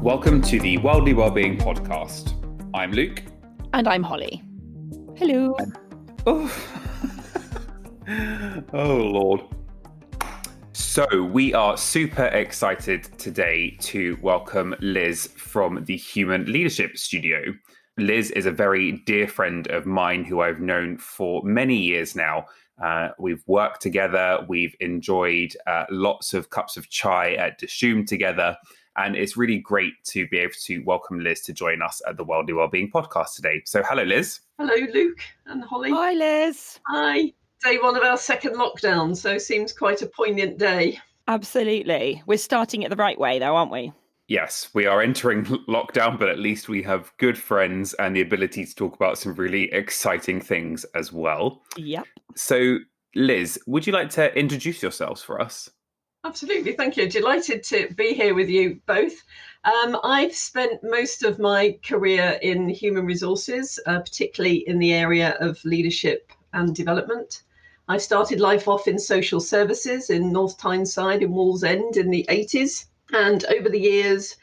Welcome to the Worldly Wellbeing podcast. I'm Luke. And I'm Holly. Hello. Oh, Lord. So we are super excited today to welcome Liz from the Human Leadership Studio. Liz is a very dear friend of mine who I've known for many years now. We've worked together. We've enjoyed lots of cups of chai at Dishoom together. And it's really great to be able to welcome Liz to join us at the Worldly Wellbeing podcast today. So hello, Liz. Hello, Luke and Holly. Hi, Liz. Hi. Day one of our second lockdown, so seems quite a poignant day. Absolutely. We're starting it the right way, though, aren't we? Yes, we are entering lockdown, but at least we have good friends and the ability to talk about some really exciting things as well. Yep. So, Liz, would you like to introduce yourselves for us? Absolutely, thank you. Delighted to be here with you both. I've spent most of my career in human resources, particularly in the area of leadership and development. I started life off in social services in North Tyneside in Wallsend in the 80s. And over the years,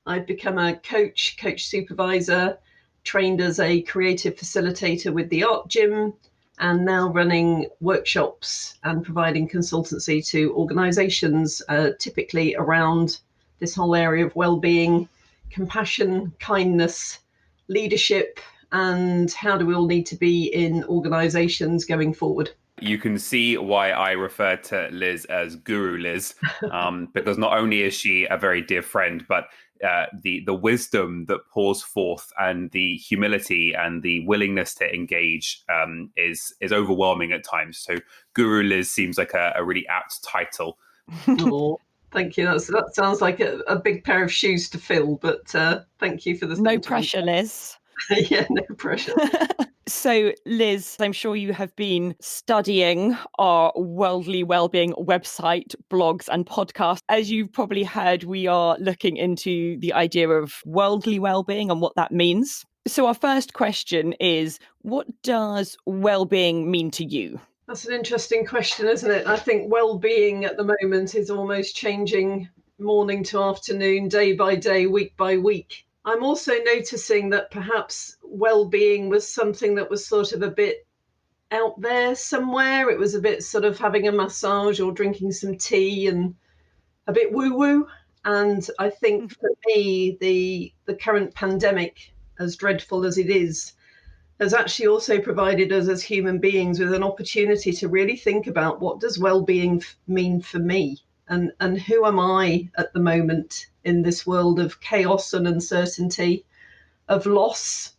I've become a coach supervisor, trained as a creative facilitator with the art gym, and now running workshops and providing consultancy to organisations, typically around this whole area of well-being, compassion, kindness, leadership, and how do we all need to be in organisations going forward. You can see why I refer to Liz as Guru Liz, because not only is she a very dear friend, but the wisdom that pours forth and the humility and the willingness to engage is overwhelming at times. So Guru Liz seems like a really apt title. Oh, thank you. That sounds like a big pair of shoes to fill, but thank you for the No pressure, Liz. Yeah, no pressure. So, Liz, I'm sure you have been studying our Worldly Wellbeing website, blogs and podcasts. As you've probably heard, we are looking into the idea of worldly wellbeing and what that means. So our first question is, what does wellbeing mean to you? That's an interesting question, isn't it? I think well-being at the moment is almost changing morning to afternoon, day by day, week by week. I'm also noticing that perhaps well-being was something that was sort of a bit out there somewhere. It was a bit sort of having a massage or drinking some tea and a bit woo-woo. And I think for me, the current pandemic, as dreadful as it is, has actually also provided us as human beings with an opportunity to really think about what does well-being mean for me, and who am I at the moment in this world of chaos and uncertainty, of loss,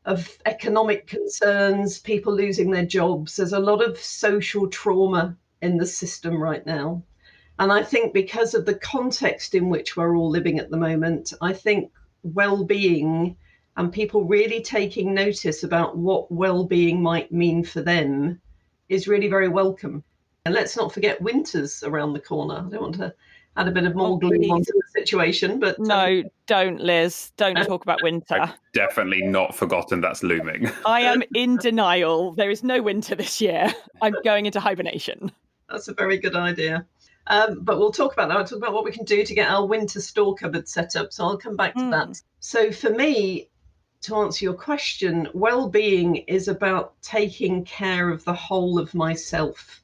of economic concerns, people losing their jobs. There's a lot of social trauma in the system right now. And I think because of the context in which we're all living at the moment, I think well-being and people really taking notice about what well-being might mean for them is really very welcome. And let's not forget winter's around the corner. I don't want to add a bit of more gloom onto the situation, but no, don't, Liz. Don't talk about winter. I've definitely not forgotten that's looming. I am in denial. There is no winter this year. I'm going into hibernation. That's a very good idea. But we'll talk about that. I'll talk about what we can do to get our winter store cupboard set up. So I'll come back to that. So for me, to answer your question, well-being is about taking care of the whole of myself.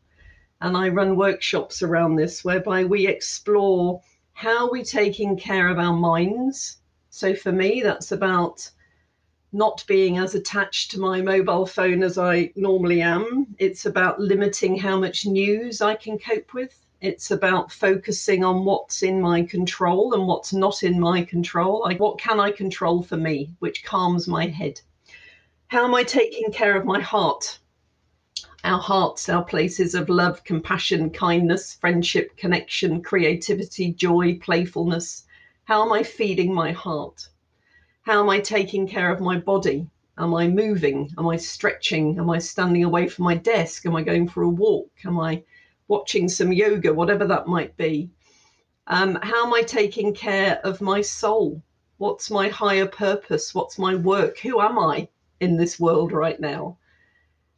And I run workshops around this whereby we explore how we're taking care of our minds. So for me, that's about not being as attached to my mobile phone as I normally am. It's about limiting how much news I can cope with. It's about focusing on what's in my control and what's not in my control. Like, what can I control for me, which calms my head? How am I taking care of my heart? Our hearts, our places of love, compassion, kindness, friendship, connection, creativity, joy, playfulness. How am I feeding my heart? How am I taking care of my body? Am I moving? Am I stretching? Am I standing away from my desk? Am I going for a walk? Am I watching some yoga, whatever that might be? How am I taking care of my soul? What's my higher purpose? What's my work? Who am I in this world right now?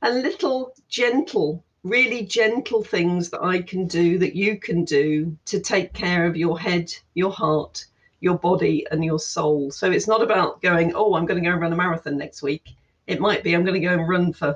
And little gentle really gentle things that I can do, that you can do to take care of your head, your heart, your body and your soul. So it's not about going, oh, I'm going to go and run a marathon next week. It might be I'm going to go and run for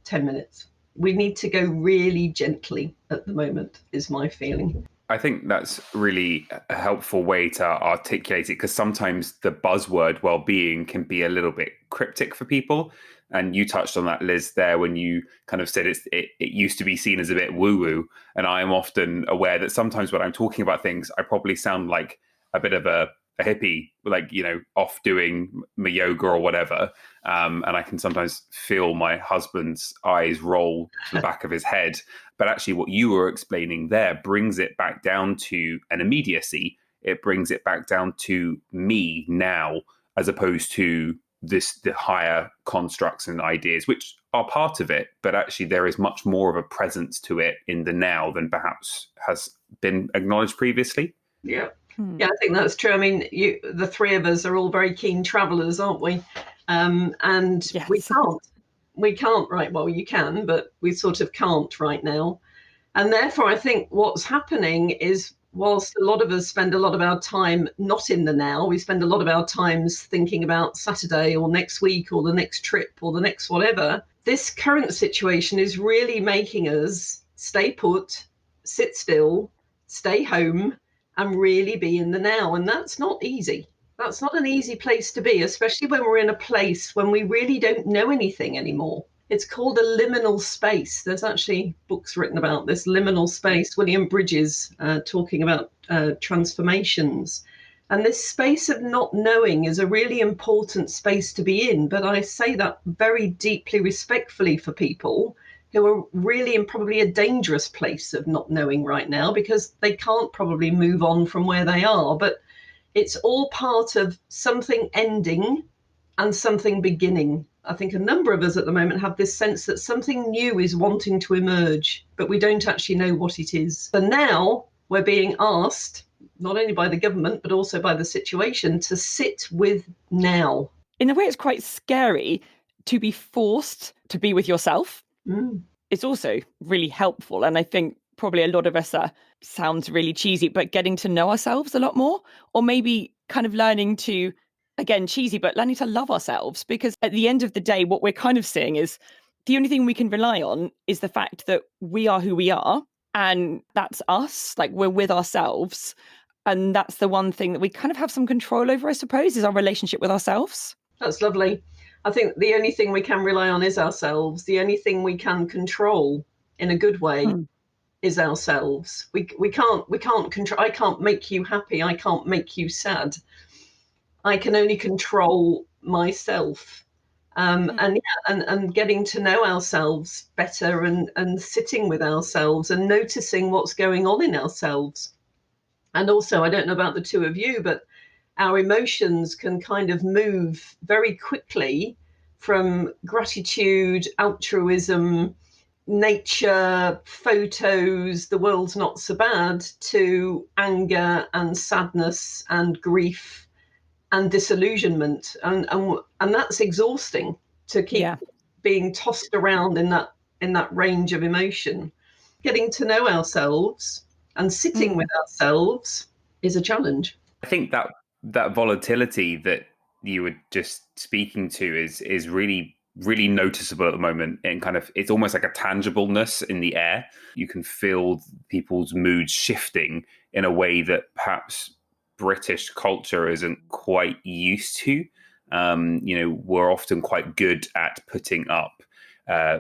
10 minutes. We need to go really gently at the moment, is my feeling. I think that's really a helpful way to articulate it, because sometimes the buzzword well-being can be a little bit cryptic for people. And you touched on that, Liz, there when you kind of said it used to be seen as a bit woo-woo. And I am often aware that sometimes when I'm talking about things, I probably sound like a bit of a hippie, like, off doing my yoga or whatever. And I can sometimes feel my husband's eyes roll to the back of his head. But actually what you were explaining there brings it back down to an immediacy. It brings it back down to me now, as opposed to the higher constructs and ideas, which are part of it. But actually there is much more of a presence to it in the now than perhaps has been acknowledged previously. Yeah. Yeah, I think that's true. I mean, the three of us are all very keen travellers, aren't we? And yes. we can't, right? Well, you can, but we sort of can't right now. And therefore, I think what's happening is, whilst a lot of us spend a lot of our time not in the now, we spend a lot of our times thinking about Saturday or next week or the next trip or the next whatever. This current situation is really making us stay put, sit still, stay home, and really be in the now. And that's not easy. That's not an easy place to be, especially when we're in a place when we really don't know anything anymore. It's called a liminal space. There's actually books written about this liminal space. William Bridges talking about transformations. And this space of not knowing is a really important space to be in. But I say that very deeply respectfully for people who are really in probably a dangerous place of not knowing right now, because they can't probably move on from where they are. But it's all part of something ending and something beginning. I think a number of us at the moment have this sense that something new is wanting to emerge, but we don't actually know what it is. So now we're being asked, not only by the government, but also by the situation, to sit with now. In a way, it's quite scary to be forced to be with yourself. It's also really helpful. And I think probably a lot of us sounds really cheesy, but getting to know ourselves a lot more, or maybe kind of learning to, again, cheesy, but learning to love ourselves. Because at the end of the day, what we're kind of seeing is the only thing we can rely on is the fact that we are who we are. And that's us, like we're with ourselves. And that's the one thing that we kind of have some control over, I suppose, is our relationship with ourselves. That's lovely. I think the only thing we can rely on is ourselves. The only thing we can control in a good way is ourselves. We can't control. I can't make you happy. I can't make you sad. I can only control myself. And getting to know ourselves better and sitting with ourselves and noticing what's going on in ourselves. And also, I don't know about the two of you, but our emotions can kind of move very quickly from gratitude, altruism, nature, photos, the world's not so bad, to anger and sadness and grief and disillusionment. And that's exhausting to keep being tossed around in that range of emotion. Getting to know ourselves and sitting with ourselves is a challenge. I think that volatility that you were just speaking to is really, really noticeable at the moment, and kind of it's almost like a tangibleness in the air. You can feel people's moods shifting in a way that perhaps British culture isn't quite used to. We're often quite good at putting up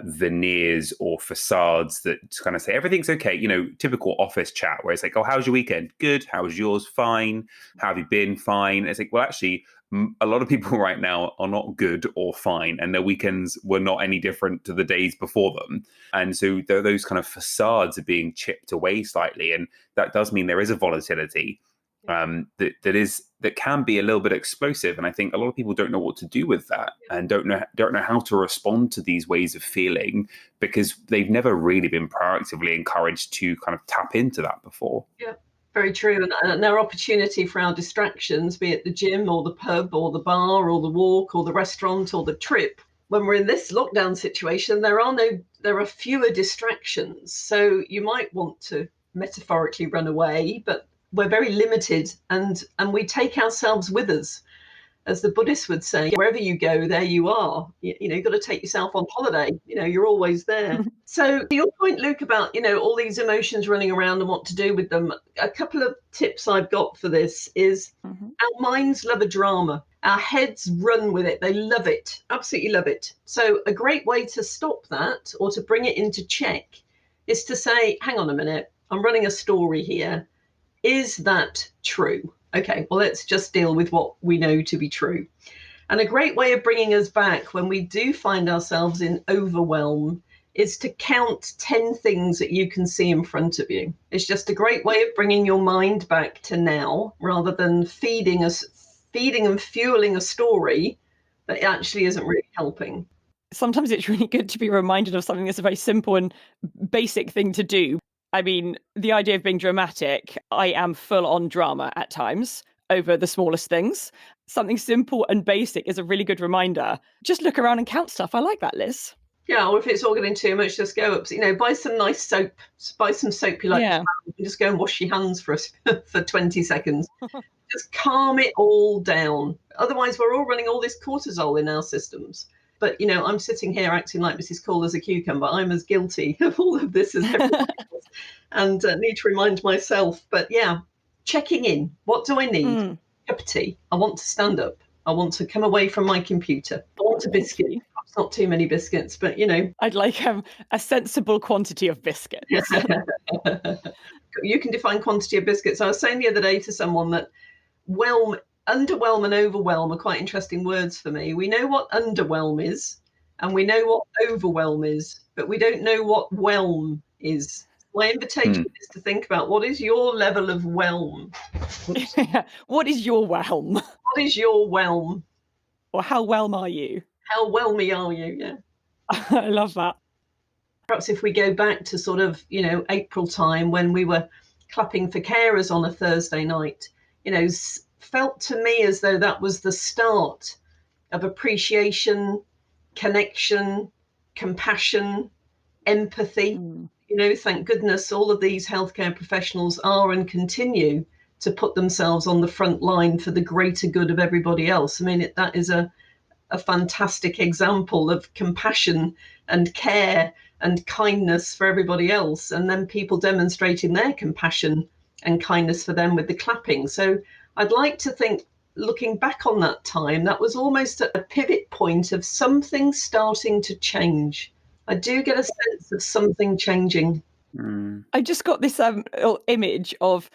veneers or facades that kind of say everything's okay, typical office chat where it's like, oh, how's your weekend? Good. How was yours? Fine. How have you been? Fine. It's like, well, actually, a lot of people right now are not good or fine, and their weekends were not any different to the days before them. And so those kind of facades are being chipped away slightly, and that does mean there is a volatility that can be a little bit explosive. And I think a lot of people don't know what to do with that, and don't know how to respond to these ways of feeling, because they've never really been proactively encouraged to kind of tap into that before. Yeah, very true. And our opportunity for our distractions, be it the gym or the pub or the bar or the walk or the restaurant or the trip, when we're in this lockdown situation, there are fewer distractions. So you might want to metaphorically run away, but we're very limited, and we take ourselves with us. As the Buddhists would say, wherever you go, there you are. You've got to take yourself on holiday. You're always there. So to your point, Luke, about, all these emotions running around and what to do with them, a couple of tips I've got for this is our minds love a drama. Our heads run with it. They love it, absolutely love it. So a great way to stop that, or to bring it into check, is to say, hang on a minute, I'm running a story here. Is that true? Okay, well, let's just deal with what we know to be true. And a great way of bringing us back when we do find ourselves in overwhelm is to count 10 things that you can see in front of you. It's just a great way of bringing your mind back to now, rather than feeding and fueling a story that actually isn't really helping. Sometimes it's really good to be reminded of something that's a very simple and basic thing to do. I mean, the idea of being dramatic, I am full on drama at times over the smallest things. Something simple and basic is a really good reminder. Just look around and count stuff. I like that, Liz. Yeah, or if it's all getting too much, just go up, buy some nice soap, buy some soap you like, and just go and wash your hands for 20 seconds. Just calm it all down. Otherwise, we're all running all this cortisol in our systems. But, I'm sitting here acting like Mrs. Cool as a cucumber. I'm as guilty of all of this as everyone else, and need to remind myself. But yeah, checking in. What do I need? Cup of tea. I want to stand up. I want to come away from my computer. I want a biscuit. Perhaps not too many biscuits, but, I'd like a sensible quantity of biscuits. You can define quantity of biscuits. I was saying the other day to someone that underwhelm and overwhelm are quite interesting words for me. We know what underwhelm is, and we know what overwhelm is, but we don't know what whelm is. My invitation is to think about, what is your level of whelm? What is your whelm? What is your whelm? Or how whelm are you? How whelmy are you? Yeah. I love that. Perhaps if we go back to sort of, April time, when we were clapping for carers on a Thursday night, felt to me as though that was the start of appreciation, connection, compassion, empathy. Thank goodness all of these healthcare professionals are and continue to put themselves on the front line for the greater good of everybody else. I mean, that is a fantastic example of compassion and care and kindness for everybody else, and then people demonstrating their compassion and kindness for them with the clapping. So I'd like to think, looking back on that time, that was almost a pivot point of something starting to change. I do get a sense of something changing. I just got this little image of,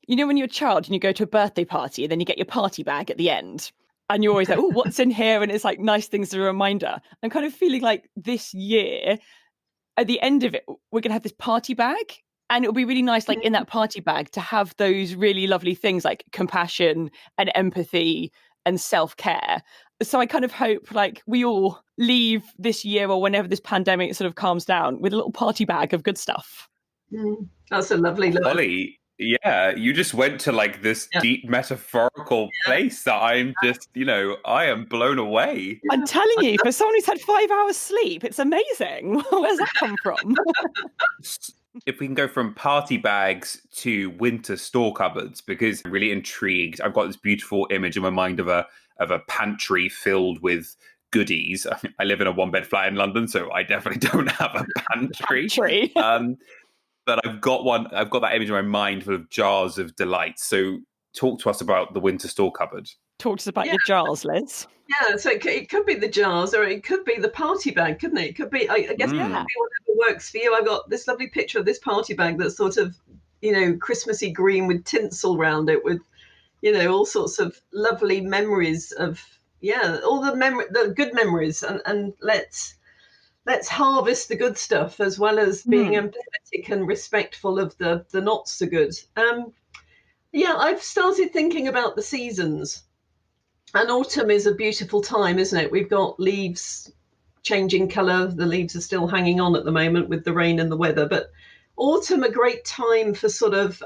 when you're a child and you go to a birthday party and then you get your party bag at the end. And you're always like, oh, what's in here? And it's like nice things as a reminder. I'm kind of feeling like this year, at the end of it, we're going to have this party bag. And it'll be really nice, like in that party bag, to have those really lovely things like compassion and empathy and self-care. So I kind of hope like we all leave this year, or whenever this pandemic sort of calms down, with a little party bag of good stuff. That's a lovely look. Holly, yeah, you just went to like this deep metaphorical place that I'm just, I am blown away. I'm telling you, for someone who's had 5 hours sleep, it's amazing. Where's that come from? If we can go from party bags to winter store cupboards, because I'm really intrigued. I've got this beautiful image in my mind of a pantry filled with goodies. I live in a 1-bed flat in London, so I definitely don't have a pantry. But I've got that image in my mind full of jars of delights. So talk to us about the winter store cupboard. Talk to us about your jars, Liz. Yeah, so it could be the jars, or it could be the party bag, couldn't it? It could be, I guess, it could be whatever works for you. I've got this lovely picture of this party bag that's sort of, Christmassy green with tinsel around it, with, all sorts of lovely memories of, all the good memories, and let's harvest the good stuff as well as being empathetic and respectful of the not so good. I've started thinking about the seasons. And autumn is a beautiful time, isn't it? We've got leaves changing colour. The leaves are still hanging on at the moment with the rain and the weather. But autumn, a great time for sort of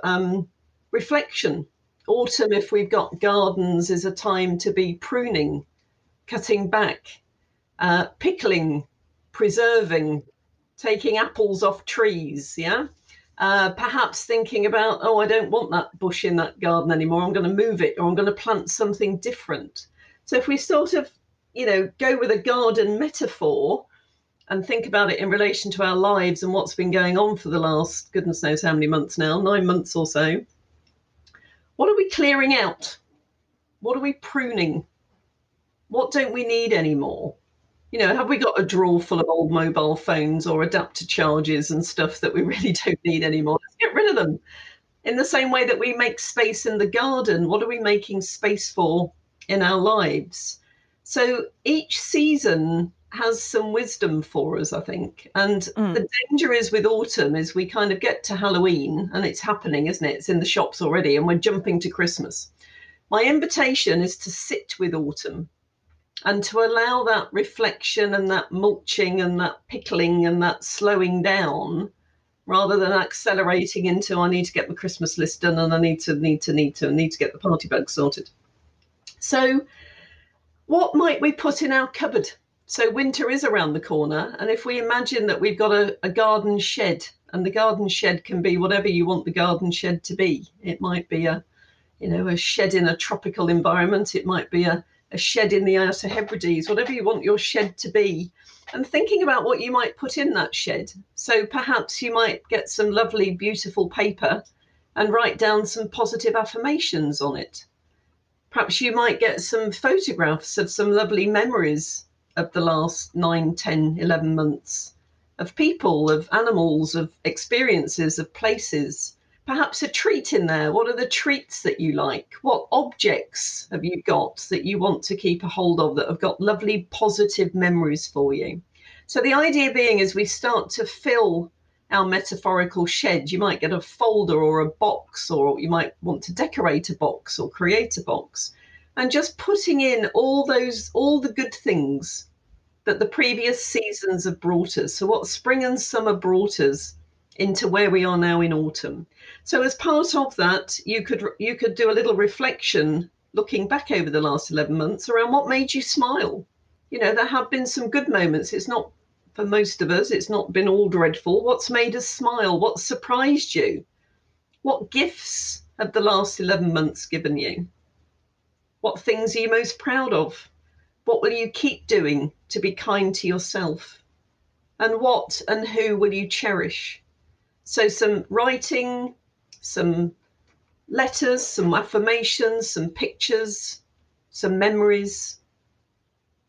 reflection. Autumn, if we've got gardens, is a time to be pruning, cutting back, pickling, preserving, taking apples off trees, yeah? Perhaps thinking about, oh, I don't want that bush in that garden anymore. I'm going to move it, or I'm going to plant something different. So if we sort of, go with a garden metaphor and think about it in relation to our lives and what's been going on for the last, goodness knows how many months now, 9 months or so, what are we clearing out? What are we pruning? What don't we need anymore? Have we got a drawer full of old mobile phones or adapter charges and stuff that we really don't need anymore? Let's get rid of them. In the same way that we make space in the garden, what are we making space for in our lives? So each season has some wisdom for us, I think. And the danger is with autumn is we kind of get to Halloween and it's happening, isn't it? It's in the shops already and we're jumping to Christmas. My invitation is to sit with autumn and to allow that reflection and that mulching and that pickling and that slowing down, rather than accelerating into, I need to get my Christmas list done and I need to get the party bag sorted. So what might we put in our cupboard? So winter is around the corner. And if we imagine that we've got a garden shed, and the garden shed can be whatever you want the garden shed to be. It might be a shed in a tropical environment. It might be a shed in the Outer Hebrides, whatever you want your shed to be, and thinking about what you might put in that shed. So perhaps you might get some lovely, beautiful paper and write down some positive affirmations on it. Perhaps you might get some photographs of some lovely memories of the last 9, 10, 11 months, of people, of animals, of experiences, of places. Perhaps a treat in there. What are the treats that you like? What objects have you got that you want to keep a hold of that have got lovely positive memories for you? So the idea being, as we start to fill our metaphorical shed, you might get a folder or a box, or you might want to decorate a box or create a box, and just putting in all the good things that the previous seasons have brought us. So what spring and summer brought us into where we are now in autumn. So as part of that, you could do a little reflection, looking back over the last 11 months, around what made you smile. There have been some good moments. It's not, for most of us, it's not been all dreadful. What's made us smile? What surprised you? What gifts have the last 11 months given you? What things are you most proud of? What will you keep doing to be kind to yourself? And what and who will you cherish? So some writing, some letters, some affirmations, some pictures, some memories,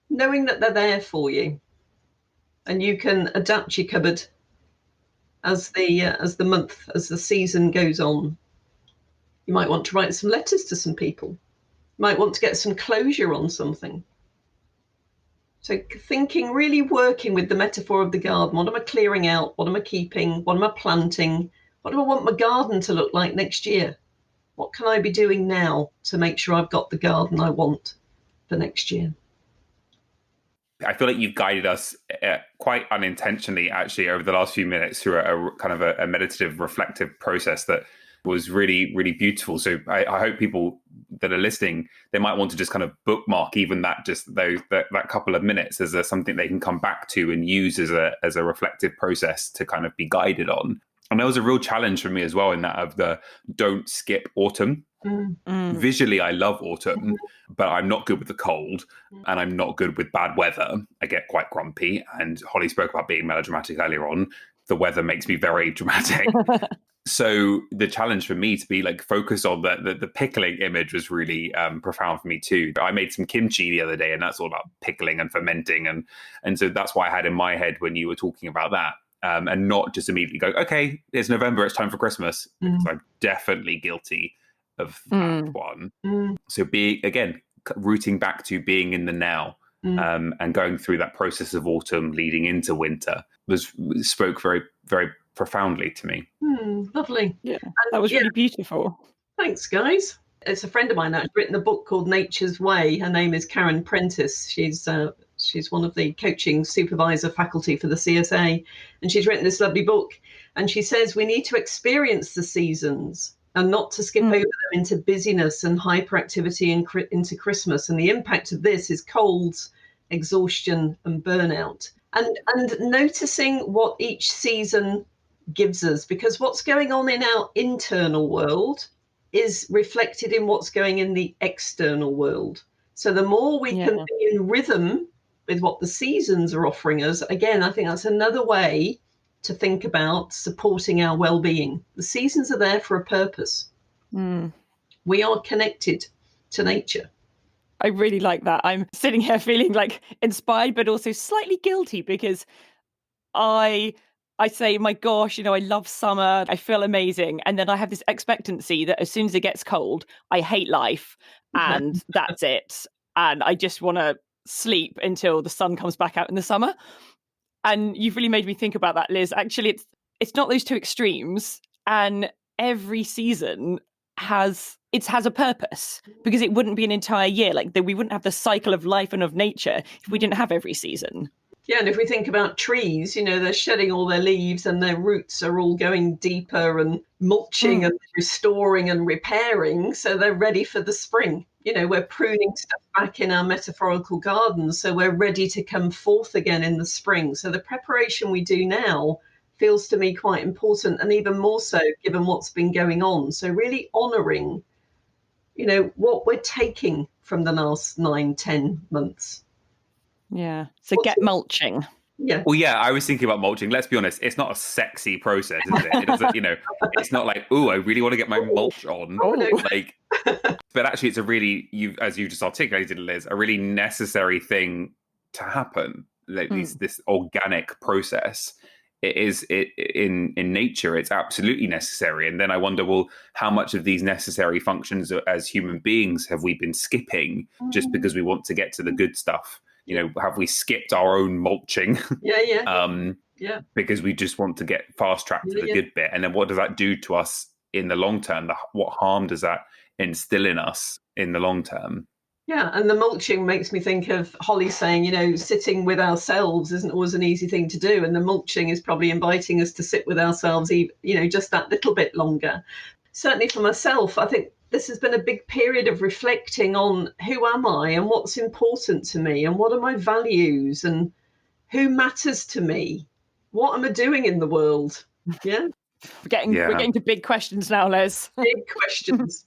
knowing that they're there for you. And you can adapt your cupboard as the season goes on. You might want to write some letters to some people. You might want to get some closure on something. So thinking, really working with the metaphor of the garden. What am I clearing out? What am I keeping? What am I planting? What do I want my garden to look like next year? What can I be doing now to make sure I've got the garden I want for next year? I feel like you've guided us quite unintentionally, actually, over the last few minutes through a kind of a meditative, reflective process that was really, really beautiful. So I hope people that are listening, they might want to just kind of bookmark even that couple of minutes as something they can come back to and use as a reflective process to kind of be guided on. And there was a real challenge for me as well in that of the don't skip autumn. Visually, I love autumn, but I'm not good with the cold and I'm not good with bad weather. I get quite grumpy. And Holly spoke about being melodramatic earlier on. The weather makes me very dramatic. So the challenge for me to be like focused on the pickling image was really profound for me too. I made some kimchi the other day, and that's all about pickling and fermenting, and so that's why I had in my head when you were talking about that, and not just immediately go, okay, it's November, it's time for Christmas. Because I'm definitely guilty of that one. So rooting back to being in the now, and going through that process of autumn leading into winter spoke very, very profoundly to me. Lovely. Yeah, that was really beautiful. Thanks, guys. It's a friend of mine that's written a book called Nature's Way. Her name is Karen Prentice. She's one of the coaching supervisor faculty for the CSA, and she's written this lovely book. And she says we need to experience the seasons and not to skip over them into busyness and hyperactivity into Christmas. And the impact of this is colds, exhaustion and burnout, and noticing what each season gives us, because what's going on in our internal world is reflected in what's going in the external world. So the more we can be in rhythm with what the seasons are offering us, again, I think that's another way to think about supporting our well-being. The seasons are there for a purpose. We are connected to nature. I really like that. I'm sitting here feeling like inspired, but also slightly guilty, because I say, my gosh, I love summer. I feel amazing. And then I have this expectancy that as soon as it gets cold, I hate life and that's it. And I just want to sleep until the sun comes back out in the summer. And you've really made me think about that, Liz. Actually, it's not those two extremes. And every season has a purpose, because it wouldn't be an entire year. Like we wouldn't have the cycle of life and of nature if we didn't have every season. Yeah, and if we think about trees, they're shedding all their leaves and their roots are all going deeper and mulching and restoring and repairing, so they're ready for the spring. We're pruning stuff back in our metaphorical gardens, so we're ready to come forth again in the spring. So the preparation we do now feels to me quite important, and even more so given what's been going on. So really honouring, what we're taking from the last 9-10 months. Yeah. So get mulching. Yeah. Well, yeah, I was thinking about mulching. Let's be honest, it's not a sexy process, is it? It doesn't, it's not like, oh, I really want to get my mulch on. Like, but actually, it's a really, as you just articulated, Liz, a really necessary thing to happen. Like this organic process. It is in nature. It's absolutely necessary. And then I wonder, well, how much of these necessary functions as human beings have we been skipping just because we want to get to the good stuff? Have we skipped our own mulching? Yeah. Because we just want to get fast tracked to the good bit. And then what does that do to us in the long term? What harm does that instill in us in the long term? Yeah, and the mulching makes me think of Holly saying, sitting with ourselves isn't always an easy thing to do. And the mulching is probably inviting us to sit with ourselves, just that little bit longer. Certainly for myself, I think this has been a big period of reflecting on who am I and what's important to me and what are my values and who matters to me. What am I doing in the world? Yeah. We're getting to big questions now, Les. Big questions.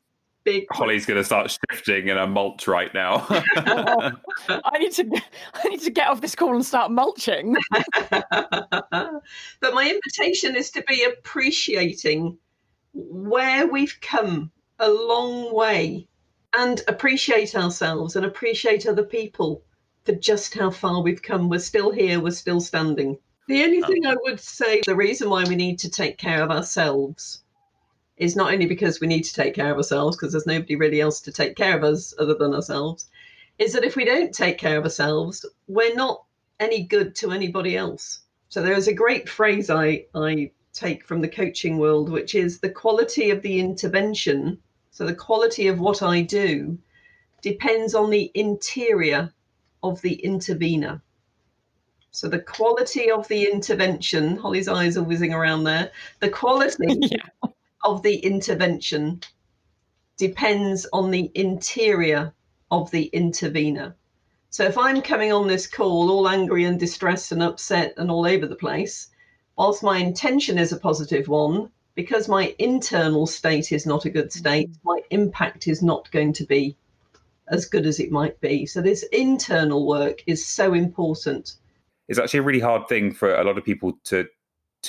Holly's going to start shifting in a mulch right now. I need to get off this call and start mulching. But my invitation is to be appreciating where we've come a long way and appreciate ourselves and appreciate other people for just how far we've come. We're still here. We're still standing. The only thing I would say, the reason why we need to take care of ourselves is not only because we need to take care of ourselves, because there's nobody really else to take care of us other than ourselves, is that if we don't take care of ourselves, we're not any good to anybody else. So there is a great phrase I take from the coaching world, which is the quality of the intervention. So the quality of what I do depends on the interior of the intervener. So the quality of the intervention, Holly's eyes are whizzing around there, the quality of the intervention depends on the interior of the intervener. So if I'm coming on this call all angry and distressed and upset and all over the place, whilst my intention is a positive one, because my internal state is not a good state, my impact is not going to be as good as it might be. So this internal work is so important. It's actually a really hard thing for a lot of people to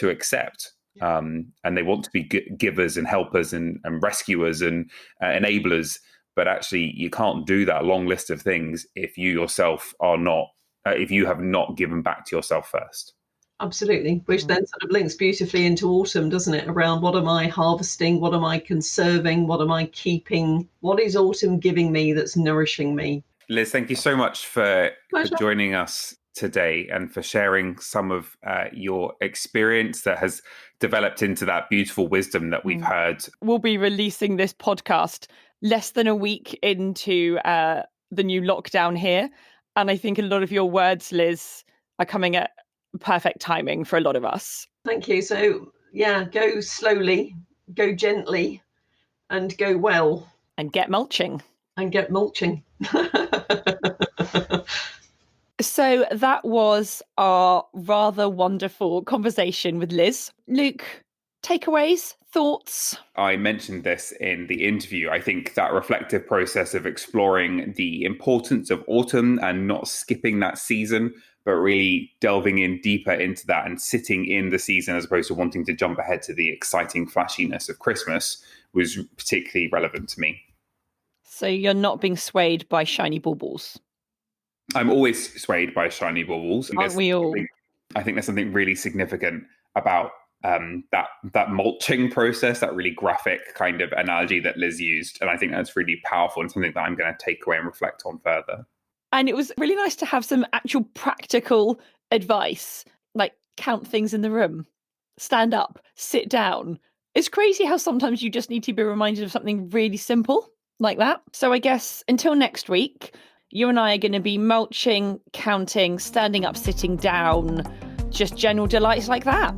accept. And they want to be givers and helpers and rescuers and enablers. But actually, you can't do that long list of things if you yourself are not, if you have not given back to yourself first. Absolutely, which then sort of links beautifully into autumn, doesn't it? Around what am I harvesting? What am I conserving? What am I keeping? What is autumn giving me that's nourishing me? Liz, thank you so much for joining us today and for sharing some of your experience that has developed into that beautiful wisdom that we've heard. We'll be releasing this podcast less than a week into the new lockdown here. And I think a lot of your words, Liz, are coming at perfect timing for a lot of us. Thank you. So, go slowly, go gently, and go well. And get mulching. And get mulching. So that was our rather wonderful conversation with Liz. Luke, takeaways, thoughts? I mentioned this in the interview. I think that reflective process of exploring the importance of autumn and not skipping that season, but really delving in deeper into that and sitting in the season as opposed to wanting to jump ahead to the exciting flashiness of Christmas was particularly relevant to me. So you're not being swayed by shiny baubles? I'm always swayed by shiny baubles. Aren't we all? I think there's something really significant about that mulching process, that really graphic kind of analogy that Liz used. And I think that's really powerful and something that I'm going to take away and reflect on further. And it was really nice to have some actual practical advice, like count things in the room, stand up, sit down. It's crazy how sometimes you just need to be reminded of something really simple like that. So I guess until next week, you and I are going to be mulching, counting, standing up, sitting down, just general delights like that.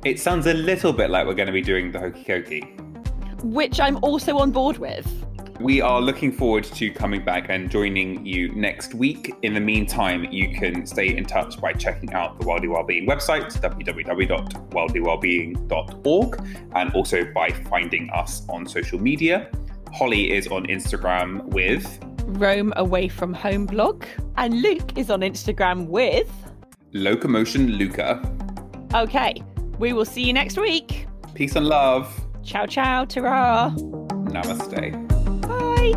It sounds a little bit like we're going to be doing the hokey cokey, which I'm also on board with. We are looking forward to coming back and joining you next week. In the meantime, you can stay in touch by checking out the Worldly Wellbeing website, www.worldlywellbeing.org, and also by finding us on social media. Holly is on Instagram with Roam Away From Home blog, and Luke is on Instagram with Locomotion Luca. Okay, we will see you next week. Peace and love. Ciao, ciao, ta-ra. Namaste. Bye.